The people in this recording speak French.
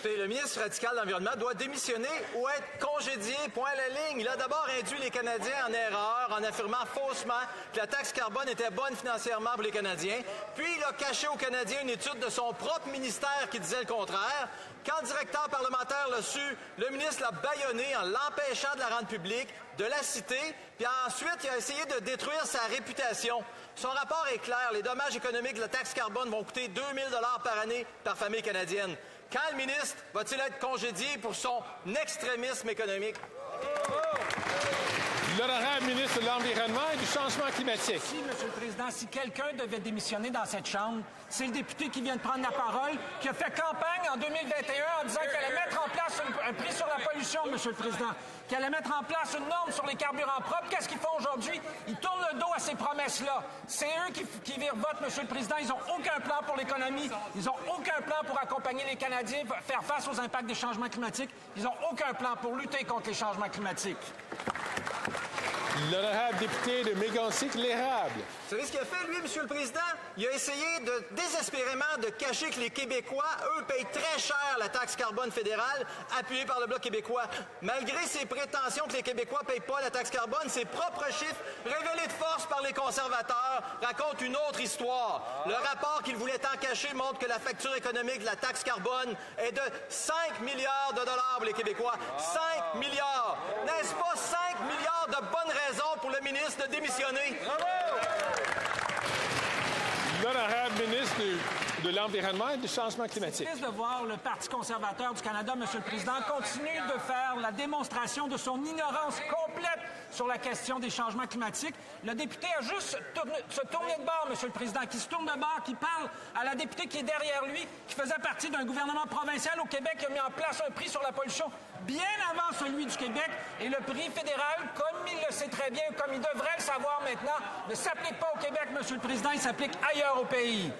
Écoutez, le ministre radical de l'Environnement doit démissionner ou être congédié, point à la ligne. Il a d'abord induit les Canadiens en erreur en affirmant faussement que la taxe carbone était bonne financièrement pour les Canadiens. Puis il a caché aux Canadiens une étude de son propre ministère qui disait le contraire. Quand le directeur parlementaire l'a su, le ministre l'a bâillonné en l'empêchant de la rendre publique, de la citer, puis ensuite il a essayé de détruire sa réputation. Son rapport est clair. Les dommages économiques de la taxe carbone vont coûter 2 000 $ par année par famille canadienne. Quand le ministre va-t-il être congédié pour son extrémisme économique? L'honorable ministre de l'Environnement et du Changement climatique. Si, M. le Président, si quelqu'un devait démissionner dans cette Chambre, c'est le député qui vient de prendre la parole, qui a fait campagne en 2021 en disant qu'elle allait mettre en place un prix sur la pollution, M. le Président, qu'elle allait mettre en place une norme sur les carburants propres. Qu'est-ce qu'ils font aujourd'hui? Ils tournent le dos à ces promesses-là. C'est eux qui virevotent, M. le Président. Ils n'ont aucun plan pour l'économie. Ils n'ont aucun plan pour accompagner les Canadiens, faire face aux impacts des changements climatiques. Ils n'ont aucun plan pour lutter contre les changements climatiques. L'honorable député de Mégantic-l'Érable. Vous savez ce qu'il a fait, lui, M. le Président? Il a essayé désespérément de cacher que les Québécois, eux, payent très cher la taxe carbone fédérale, appuyée par le Bloc québécois. Malgré ses prétentions que les Québécois ne payent pas la taxe carbone, ses propres chiffres, révélés de force par les conservateurs, racontent une autre histoire. Le rapport qu'il voulait en cacher montre que la facture économique de la taxe carbone est de 5 milliards de dollars pour les Québécois. 5 milliards! N'est-ce pas 5 milliards de bonnes raisons pour le ministre de démissionner? L'honorable ministre de l'Environnement et du Changement climatique. C'est triste de voir le Parti conservateur du Canada, M. le Président, continuer de faire la démonstration de son ignorance complète sur la question des changements climatiques. Le député a juste se tourné de bord, M. le Président, qui se tourne de bord, qui parle à la députée qui est derrière lui, qui faisait partie d'un gouvernement provincial au Québec qui a mis en place un prix sur la pollution bien avant celui du Québec. Et le prix fédéral, comme il le sait très bien, comme il devrait le savoir maintenant, ne s'applique pas au Québec, M. le Président, il s'applique ailleurs au pays.